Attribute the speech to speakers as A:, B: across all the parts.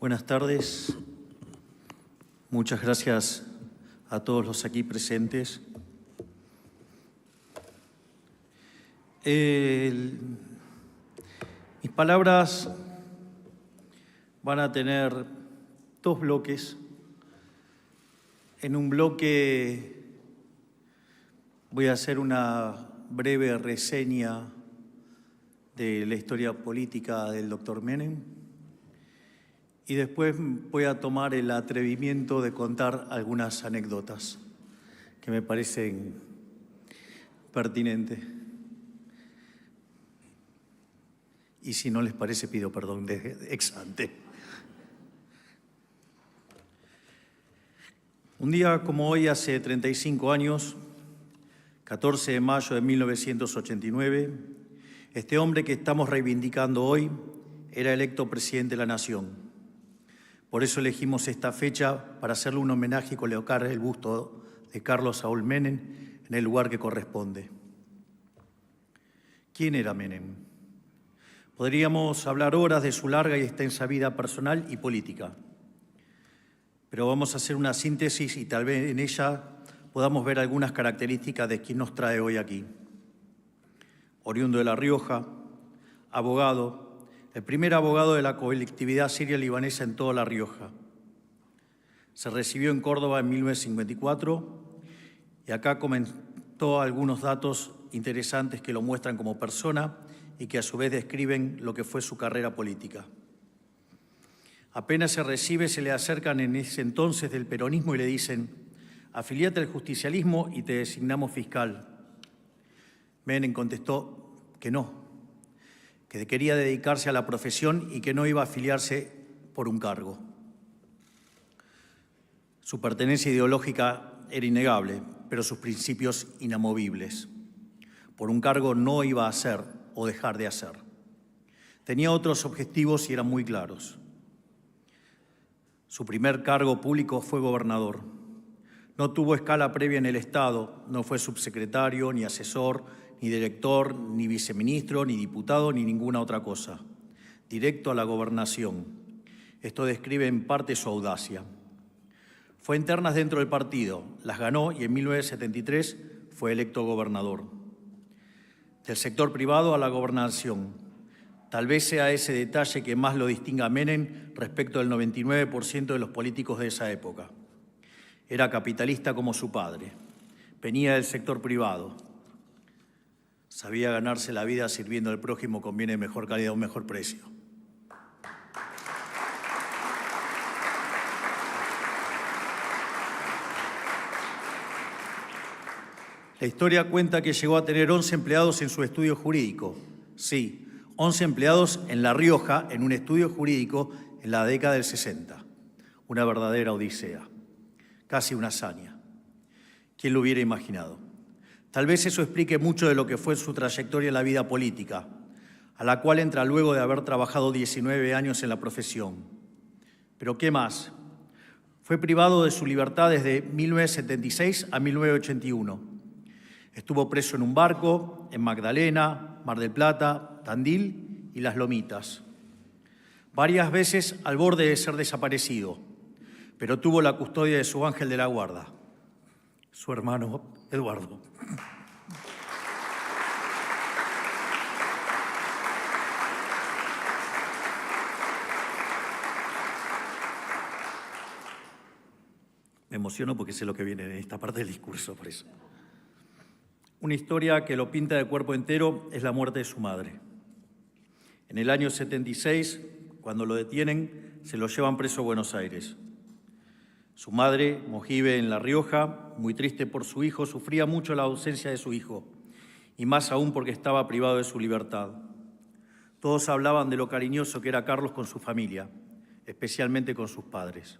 A: Buenas tardes. Muchas gracias a todos los aquí presentes. Mis palabras van a tener dos bloques. En un bloque voy a hacer una breve reseña de la historia política del doctor Menem y después voy a tomar el atrevimiento de contar algunas anécdotas que me parecen pertinentes. Y si no les parece, pido perdón de ex ante. Un día como hoy, hace 35 años, 14 de mayo de 1989, este hombre que estamos reivindicando hoy era electo presidente de la Nación. Por eso elegimos esta fecha para hacerle un homenaje y colocar el busto de Carlos Saúl Menem en el lugar que corresponde. ¿Quién era Menem? Podríamos hablar horas de su larga y extensa vida personal y política, pero vamos a hacer una síntesis y tal vez en ella podamos ver algunas características de quien nos trae hoy aquí. Oriundo de La Rioja, abogado, el primer abogado de la colectividad siria-libanesa en toda La Rioja. Se recibió en Córdoba en 1954 y acá comentó algunos datos interesantes que lo muestran como persona y que a su vez describen lo que fue su carrera política. Apenas se recibe, se le acercan en ese entonces del peronismo y le dicen: afiliate al justicialismo y te designamos fiscal. Menem contestó que no, que quería dedicarse a la profesión y que no iba a afiliarse por un cargo. Su pertenencia ideológica era innegable, pero sus principios inamovibles. Por un cargo no iba a hacer o dejar de hacer. Tenía otros objetivos y eran muy claros. Su primer cargo público fue gobernador. No tuvo escala previa en el Estado, no fue subsecretario, ni asesor, ni director, ni viceministro, ni diputado, ni ninguna otra cosa. Directo a la gobernación. Esto describe en parte su audacia. Fue en ternas dentro del partido, las ganó y en 1973 fue electo gobernador. Del sector privado a la gobernación. Tal vez sea ese detalle que más lo distinga a Menem respecto del 99% de los políticos de esa época. Era capitalista como su padre. Venía del sector privado. Sabía ganarse la vida sirviendo al prójimo con bienes de mejor calidad a un mejor precio. La historia cuenta que llegó a tener 11 empleados en su estudio jurídico. Sí, 11 empleados en La Rioja, en un estudio jurídico en la década del 60. Una verdadera odisea, casi una hazaña. ¿Quién lo hubiera imaginado? Tal vez eso explique mucho de lo que fue su trayectoria en la vida política, a la cual entra luego de haber trabajado 19 años en la profesión. ¿Pero qué más? Fue privado de su libertad desde 1976 a 1981. Estuvo preso en un barco, en Magdalena, Mar del Plata, Tandil y Las Lomitas. Varias veces al borde de ser desaparecido, pero tuvo la custodia de su ángel de la guarda, su hermano Eduardo. Me emociono porque sé lo que viene en esta parte del discurso, por eso. Una historia que lo pinta de cuerpo entero es la muerte de su madre. En el año 76, cuando lo detienen, se lo llevan preso a Buenos Aires. Su madre, Mojibe, en La Rioja, muy triste por su hijo, sufría mucho la ausencia de su hijo, y más aún porque estaba privado de su libertad. Todos hablaban de lo cariñoso que era Carlos con su familia, especialmente con sus padres.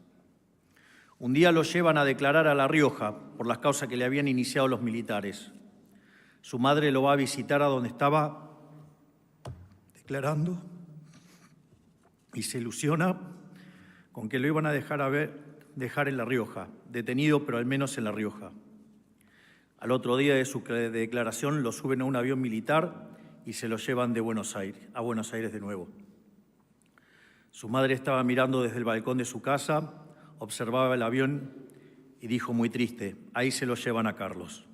A: Un día lo llevan a declarar a La Rioja por las causas que le habían iniciado los militares. Su madre lo va a visitar a donde estaba declarando y se ilusiona con que lo iban a dejar en La Rioja, detenido pero al menos en La Rioja. Al otro día de su declaración lo suben a un avión militar y se lo llevan a Buenos Aires de nuevo. Su madre estaba mirando desde el balcón de su casa, observaba el avión y dijo muy triste: ahí se lo llevan a Carlos.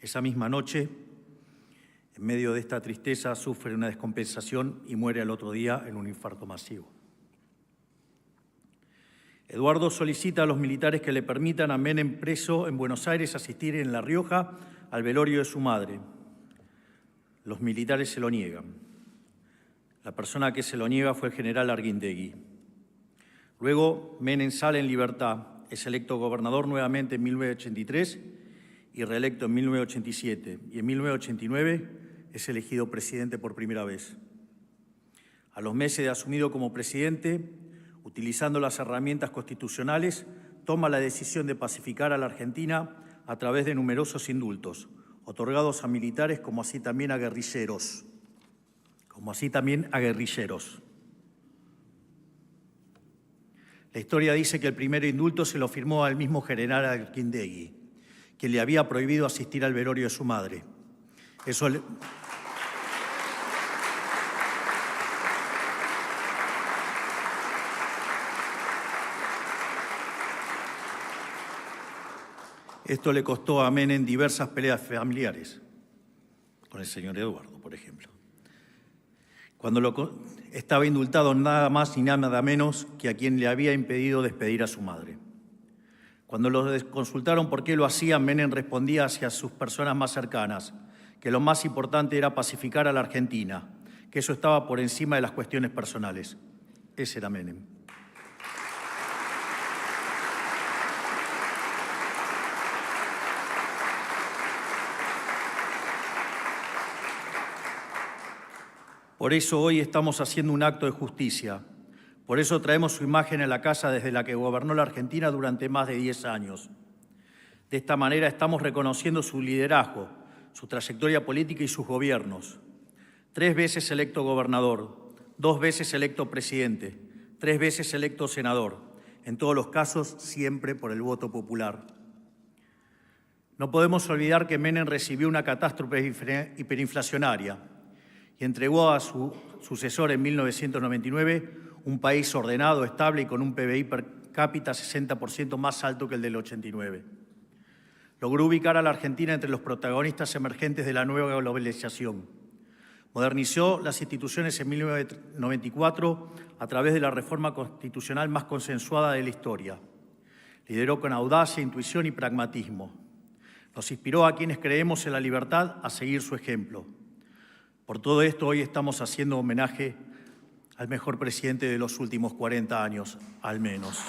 A: Esa misma noche, en medio de esta tristeza, sufre una descompensación y muere al otro día en un infarto masivo. Eduardo solicita a los militares que le permitan a Menem, preso en Buenos Aires, asistir en La Rioja al velorio de su madre. Los militares se lo niegan. La persona que se lo niega fue el general Arguindegui. Luego, Menem sale en libertad, es electo gobernador nuevamente en 1983 y reelecto en 1987. Y en 1989 es elegido presidente por primera vez. A los meses de asumido como presidente, utilizando las herramientas constitucionales, toma la decisión de pacificar a la Argentina a través de numerosos indultos, otorgados a militares como así también a guerrilleros. La historia dice que el primer indulto se lo firmó al mismo general Arguindegui, quien le había prohibido asistir al velorio de su madre. Esto le costó a Menem diversas peleas familiares, con el señor Eduardo, por ejemplo. Cuando estaba indultado nada más ni nada menos que a quien le había impedido despedir a su madre. Cuando lo consultaron por qué lo hacían, Menem respondía hacia sus personas más cercanas que lo más importante era pacificar a la Argentina, que eso estaba por encima de las cuestiones personales. Ese era Menem. Por eso hoy estamos haciendo un acto de justicia. Por eso traemos su imagen a la casa desde la que gobernó la Argentina durante más de 10 años. De esta manera estamos reconociendo su liderazgo, su trayectoria política y sus gobiernos. 3 veces electo gobernador, 2 veces electo presidente, 3 veces electo senador. En todos los casos, siempre por el voto popular. No podemos olvidar que Menem recibió una catástrofe hiperinflacionaria y entregó a su sucesor en 1999 un país ordenado, estable y con un PBI per cápita 60% más alto que el del 89. Logró ubicar a la Argentina entre los protagonistas emergentes de la nueva globalización. Modernizó las instituciones en 1994 a través de la reforma constitucional más consensuada de la historia. Lideró con audacia, intuición y pragmatismo. Nos inspiró a quienes creemos en la libertad a seguir su ejemplo. Por todo esto, hoy estamos haciendo homenaje al mejor presidente de los últimos 40 años, al menos.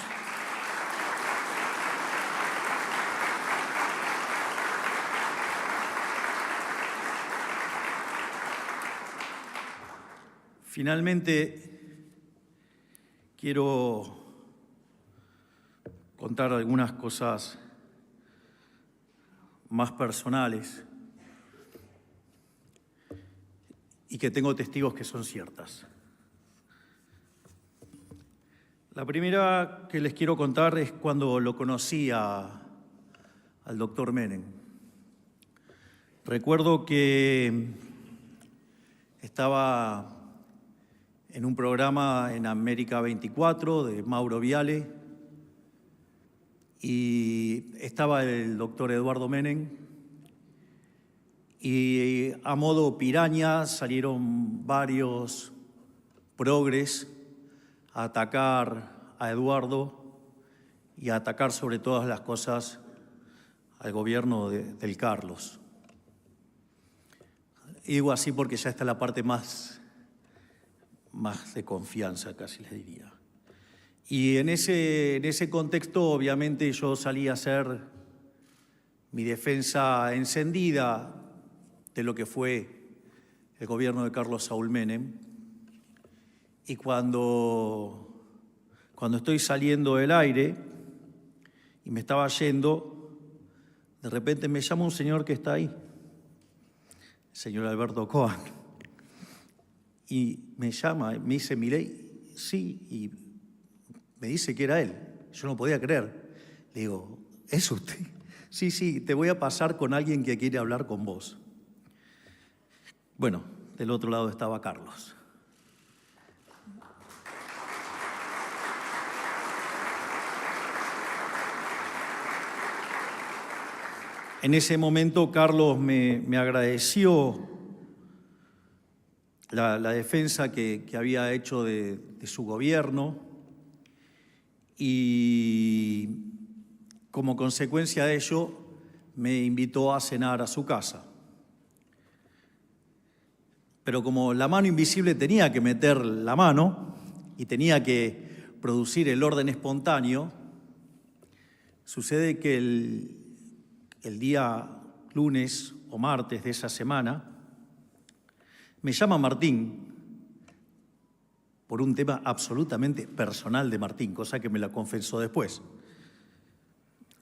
A: Finalmente, quiero contar algunas cosas más personales y que tengo testigos que son ciertas. La primera que les quiero contar es cuando lo conocí al doctor Menem. Recuerdo que estaba en un programa en América 24 de Mauro Viale y estaba el doctor Eduardo Menem. Y a modo piraña salieron varios progres a atacar a Eduardo y a atacar sobre todas las cosas al gobierno del Carlos. Y digo así porque ya está la parte más de confianza, casi les diría. Y en ese contexto, obviamente, yo salí a hacer mi defensa encendida de lo que fue el gobierno de Carlos Saúl Menem. Y cuando estoy saliendo del aire y me estaba yendo, de repente me llama un señor que está ahí, el señor Alberto Cohen, y me llama, me dice: Milei, sí, y me dice que era él. Yo no podía creer. Le digo: ¿es usted? Sí, te voy a pasar con alguien que quiere hablar con vos. Bueno, del otro lado estaba Carlos. En ese momento Carlos me agradeció la defensa que había hecho de su gobierno y como consecuencia de ello me invitó a cenar a su casa. Pero como la mano invisible tenía que meter la mano y tenía que producir el orden espontáneo, sucede que el día lunes o martes de esa semana me llama Martín por un tema absolutamente personal de Martín, cosa que me la confesó después.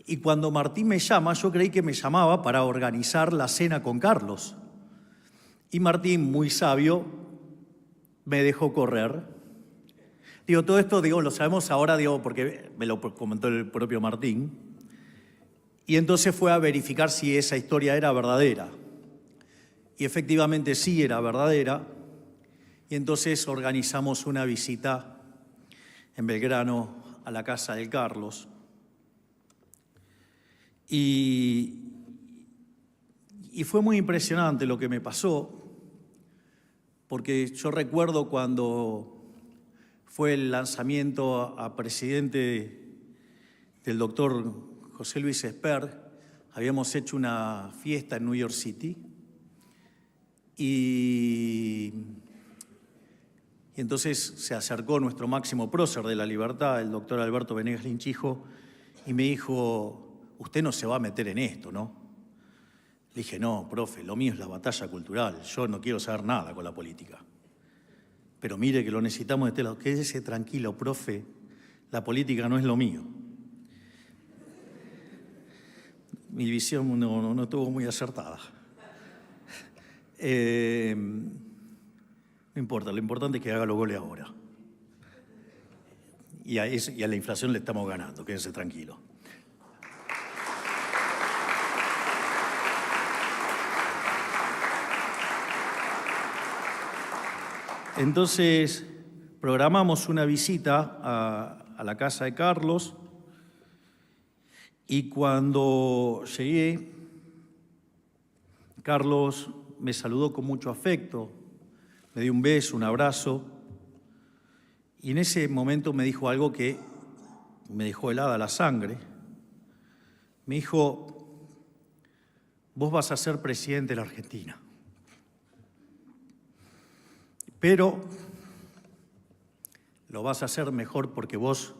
A: Y cuando Martín me llama, yo creí que me llamaba para organizar la cena con Carlos. Y Martín, muy sabio, me dejó correr. Digo, todo esto, lo sabemos ahora, porque me lo comentó el propio Martín. Y entonces fue a verificar si esa historia era verdadera. Y efectivamente sí era verdadera. Y entonces organizamos una visita en Belgrano a la casa de Carlos. Y fue muy impresionante lo que me pasó, porque yo recuerdo cuando fue el lanzamiento a presidente del doctor José Luis Esper, habíamos hecho una fiesta en New York City y entonces se acercó nuestro máximo prócer de la libertad, el doctor Alberto Venegas Linchijo, y me dijo: usted no se va a meter en esto, ¿no? Le dije: no, profe, lo mío es la batalla cultural, yo no quiero saber nada con la política. Pero mire que lo necesitamos de este lado. Quédese tranquilo, profe, la política no es lo mío. Mi visión no estuvo muy acertada. No importa, lo importante es que haga los goles ahora. Y a la inflación le estamos ganando, quédese tranquilo. Entonces, programamos una visita a la casa de Carlos y cuando llegué, Carlos me saludó con mucho afecto, me dio un beso, un abrazo y en ese momento me dijo algo que me dejó helada la sangre. Me dijo: vos vas a ser presidente de la Argentina. Pero lo vas a hacer mejor porque vos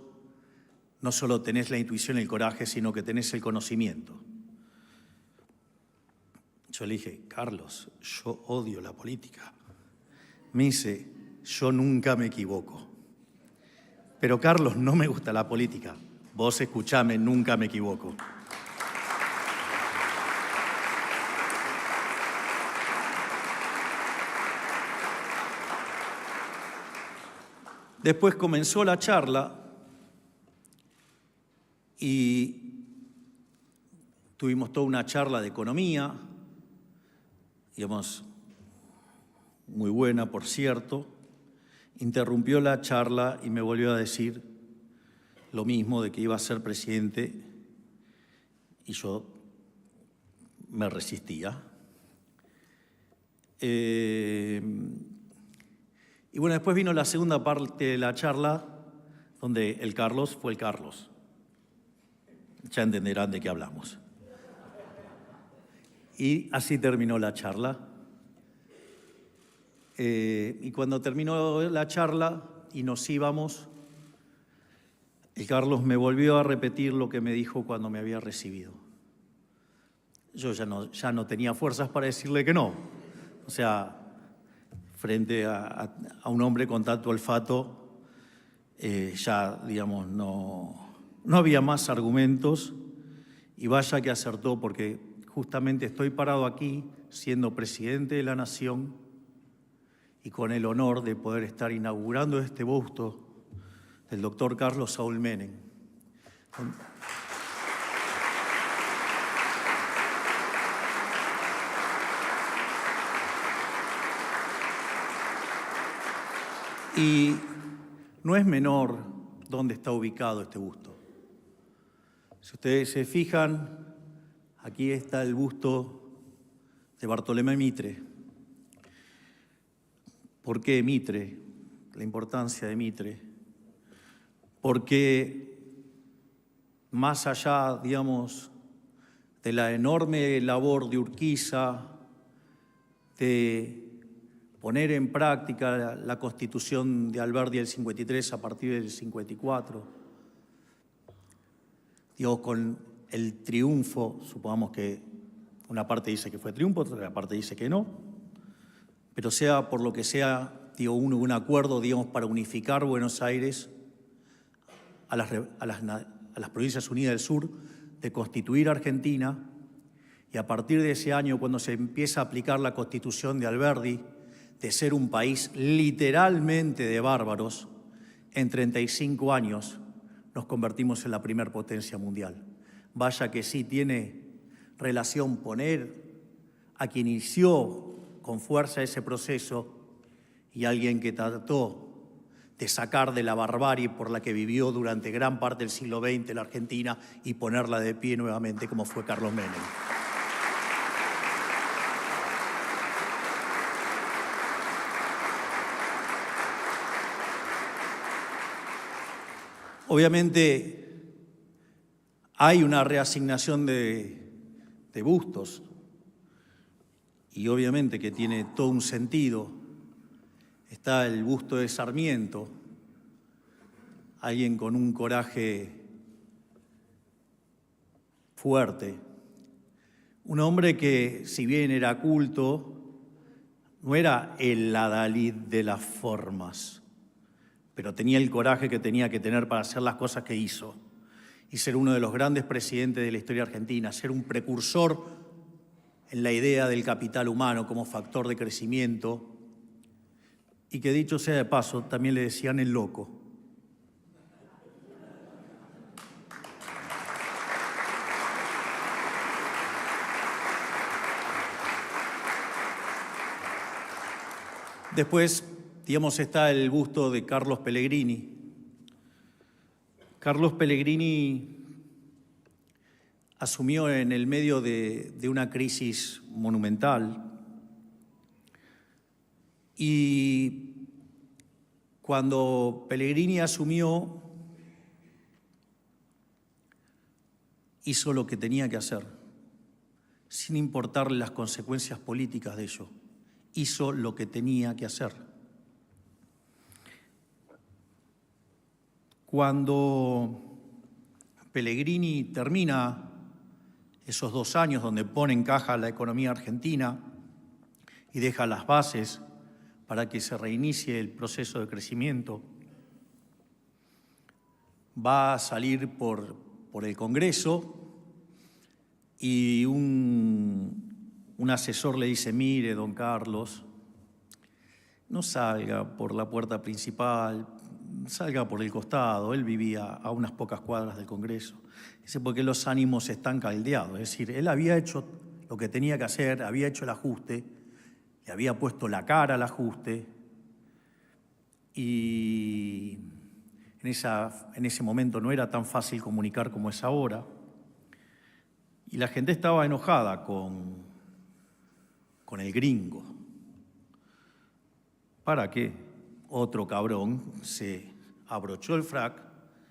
A: no solo tenés la intuición y el coraje, sino que tenés el conocimiento. Yo le dije: Carlos, yo odio la política. Me dice: yo nunca me equivoco. Pero Carlos, no me gusta la política. Vos escuchame, nunca me equivoco. Después comenzó la charla y tuvimos toda una charla de economía, digamos, muy buena, por cierto. Interrumpió la charla y me volvió a decir lo mismo, de que iba a ser presidente, y yo me resistía. Y bueno, después vino la segunda parte de la charla, donde el Carlos fue el Carlos. Ya entenderán de qué hablamos. Y así terminó la charla. Y cuando terminó la charla y nos íbamos, el Carlos me volvió a repetir lo que me dijo cuando me había recibido. Yo ya no tenía fuerzas para decirle que no. O sea, frente a un hombre con tanto olfato, ya, digamos, no había más argumentos, y vaya que acertó, porque justamente estoy parado aquí siendo presidente de la Nación y con el honor de poder estar inaugurando este busto del doctor Carlos Saúl Menem. Y no es menor dónde está ubicado este busto. Si ustedes se fijan, Aquí está el busto de Bartolomé Mitre. ¿Por qué Mitre? La importancia de Mitre. Porque más allá, digamos, de la enorme labor de Urquiza, de poner en práctica la Constitución de Alberdi del 53 a partir del 54, digo, con el triunfo, supongamos que una parte dice que fue triunfo, otra parte dice que no, pero sea por lo que sea, digo, un acuerdo, digamos, para unificar Buenos Aires a las Provincias Unidas del Sur, de constituir Argentina, y a partir de ese año, cuando se empieza a aplicar la Constitución de Alberdi, de ser un país literalmente de bárbaros, en 35 años nos convertimos en la primer potencia mundial. Vaya que sí tiene relación poner a quien inició con fuerza ese proceso y alguien que trató de sacar de la barbarie por la que vivió durante gran parte del siglo XX la Argentina y ponerla de pie nuevamente, como fue Carlos Menem. Obviamente hay una reasignación de bustos y obviamente que tiene todo un sentido. Está el busto de Sarmiento, alguien con un coraje fuerte, un hombre que, si bien era culto, no era el adalid de las formas, pero tenía el coraje que tenía que tener para hacer las cosas que hizo y ser uno de los grandes presidentes de la historia argentina, ser un precursor en la idea del capital humano como factor de crecimiento, y que, dicho sea de paso, también le decían el loco. Después, digamos, está el busto de Carlos Pellegrini. Carlos Pellegrini asumió en el medio de una crisis monumental y cuando Pellegrini asumió, hizo lo que tenía que hacer, sin importarle las consecuencias políticas de ello. Hizo lo que tenía que hacer. Cuando Pellegrini termina esos 2 años donde pone en caja la economía argentina y deja las bases para que se reinicie el proceso de crecimiento, va a salir por el Congreso y un asesor le dice: mire, don Carlos, no salga por la puerta principal, salga por el costado. Él vivía a unas pocas cuadras del Congreso. Dice, porque los ánimos están caldeados. Es decir, él había hecho lo que tenía que hacer, había hecho el ajuste, le había puesto la cara al ajuste y en ese momento no era tan fácil comunicar como es ahora. Y la gente estaba enojada con el gringo. ¿Para qué? Otro cabrón se abrochó el frac,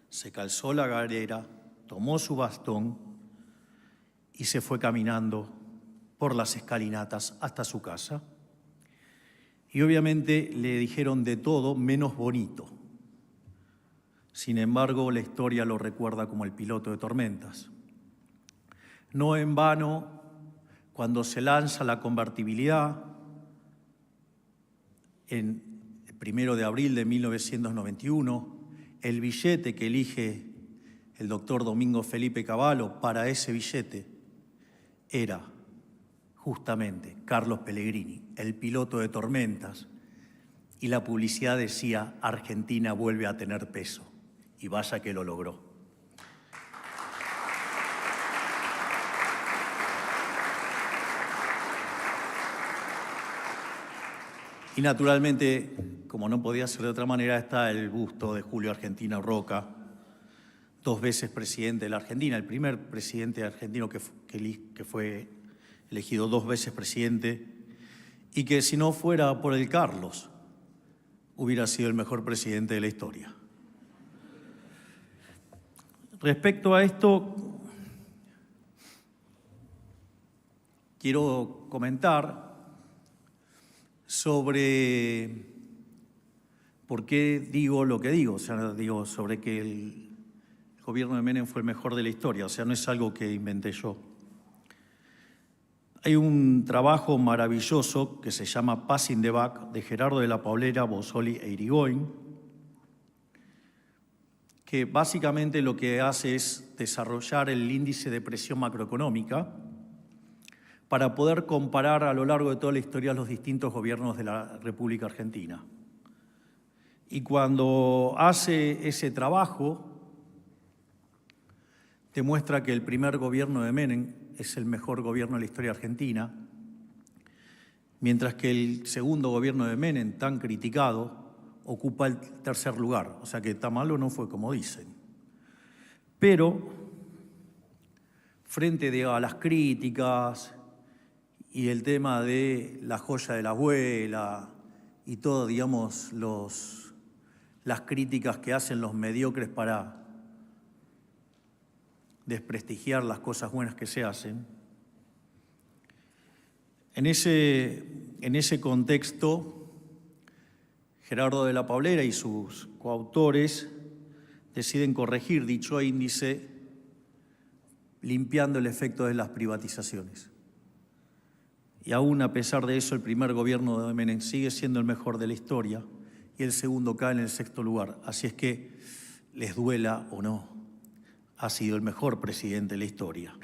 A: se calzó la galera, tomó su bastón y se fue caminando por las escalinatas hasta su casa. Y obviamente le dijeron de todo menos bonito. Sin embargo, la historia lo recuerda como el piloto de tormentas. No en vano, cuando se lanza la convertibilidad, en el 1 de abril de 1991, el billete que elige el doctor Domingo Felipe Cavallo para ese billete era justamente Carlos Pellegrini, el piloto de tormentas, y la publicidad decía: Argentina vuelve a tener peso, y vaya que lo logró. Y naturalmente, como no podía ser de otra manera, está el busto de Julio Argentino Roca, 2 veces presidente de la Argentina, el primer presidente argentino que que fue elegido 2 veces presidente, y que si no fuera por el Carlos, hubiera sido el mejor presidente de la historia. Respecto a esto, quiero comentar sobre por qué digo lo que digo, o sea, digo sobre que el gobierno de Menem fue el mejor de la historia, o sea, no es algo que inventé yo. Hay un trabajo maravilloso que se llama Passing the Buck, de Gerardo de la Paulera, Bozzoli e Irigoyen, que básicamente lo que hace es desarrollar el índice de presión macroeconómica para poder comparar a lo largo de toda la historia los distintos gobiernos de la República Argentina. Y cuando hace ese trabajo, demuestra que el primer gobierno de Menem es el mejor gobierno de la historia argentina, mientras que el segundo gobierno de Menem, tan criticado, ocupa el tercer lugar. O sea que tan malo no fue como dicen. Pero, frente a las críticas y el tema de la joya de la abuela y todo, digamos, las críticas que hacen los mediocres para desprestigiar las cosas buenas que se hacen. En ese contexto, Gerardo de la Paulera y sus coautores deciden corregir dicho índice limpiando el efecto de las privatizaciones. Y aún a pesar de eso, el primer gobierno de Menem sigue siendo el mejor de la historia y el segundo cae en el 6º lugar. Así es que, les duela o no, ha sido el mejor presidente de la historia.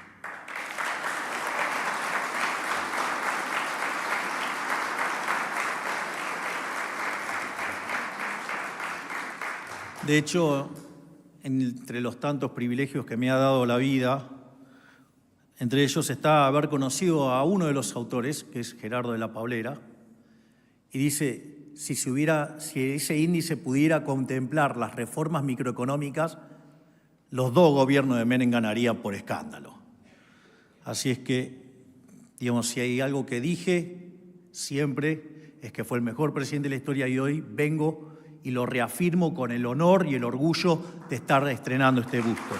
A: De hecho, entre los tantos privilegios que me ha dado la vida, entre ellos está haber conocido a uno de los autores, que es Gerardo de la Paulera, y dice, si ese índice pudiera contemplar las reformas microeconómicas, los 2 gobiernos de Menem ganarían por escándalo. Así es que, digamos, si hay algo que dije siempre es que fue el mejor presidente de la historia y hoy vengo y lo reafirmo con el honor y el orgullo de estar estrenando este busto.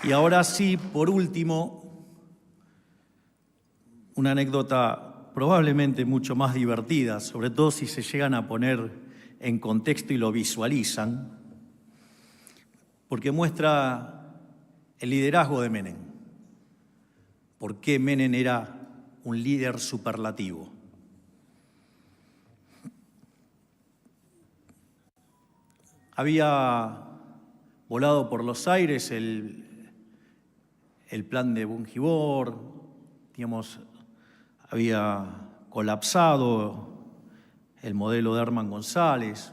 A: Y ahora sí, por último, una anécdota probablemente mucho más divertida, sobre todo si se llegan a poner en contexto y lo visualizan, porque muestra el liderazgo de Menem. ¿Por qué Menem era un líder superlativo? Había volado por los aires el plan de Bungibor, digamos, había colapsado el modelo de Herman González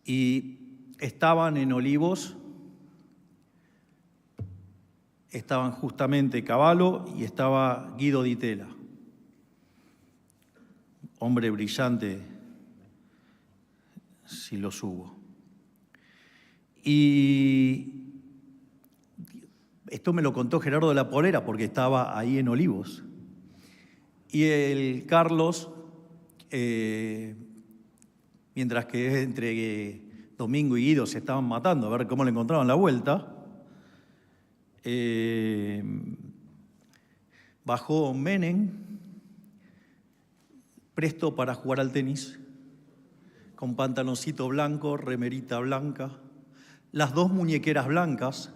A: y estaban en Olivos, estaban justamente Cavallo y estaba Guido Di Tella, hombre brillante, si los hubo. Y esto me lo contó Gerardo de la Paulera porque estaba ahí en Olivos. Y el Carlos, mientras que entre Domingo y Guido se estaban matando a ver cómo le encontraban la vuelta, bajó Menem, presto para jugar al tenis, con pantaloncito blanco, remerita blanca, las 2 muñequeras blancas,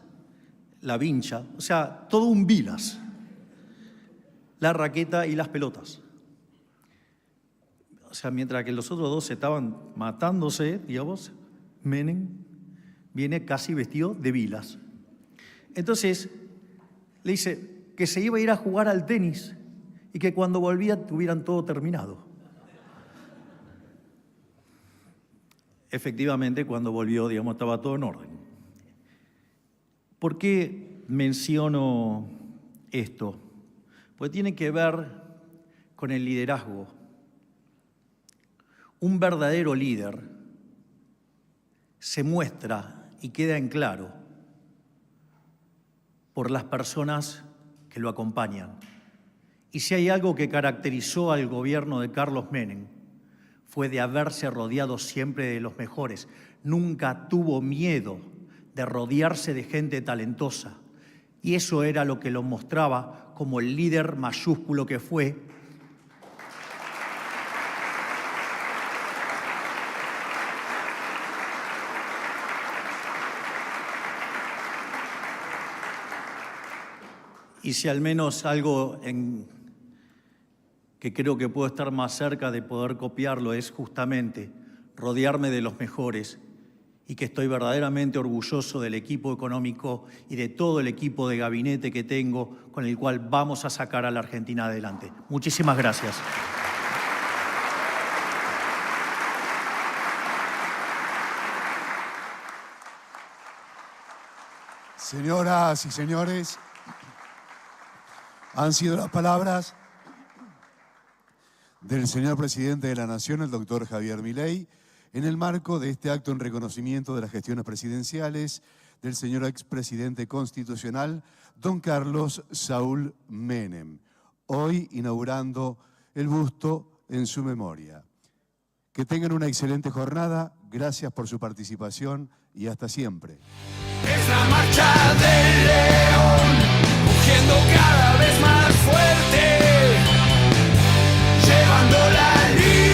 A: la vincha, o sea, todo un Vilas, la raqueta y las pelotas. O sea, mientras que los otros 2 estaban matándose, digamos, Menem viene casi vestido de Vilas. Entonces, le dice que se iba a ir a jugar al tenis y que cuando volvía tuvieran todo terminado. Efectivamente, cuando volvió, digamos, estaba todo en orden. ¿Por qué menciono esto? Porque tiene que ver con el liderazgo Un verdadero líder se muestra y queda en claro por las personas que lo acompañan. Y si hay algo que caracterizó al gobierno de Carlos Menem, fue de haberse rodeado siempre de los mejores. Nunca tuvo miedo de rodearse de gente talentosa. Y eso era lo que lo mostraba como el líder mayúsculo que fue. Y si al menos algo que creo que puedo estar más cerca de poder copiarlo es justamente rodearme de los mejores, y que estoy verdaderamente orgulloso del equipo económico y de todo el equipo de gabinete que tengo, con el cual vamos a sacar a la Argentina adelante. Muchísimas gracias.
B: Señoras y señores, han sido las palabras del señor presidente de la Nación, el doctor Javier Milei, en el marco de este acto en reconocimiento de las gestiones presidenciales del señor expresidente constitucional, don Carlos Saúl Menem, hoy inaugurando el busto en su memoria. Que tengan una excelente jornada, gracias por su participación y hasta siempre.
C: Es la marcha del león, rugiendo cada vez más fuerte, llevando la línea.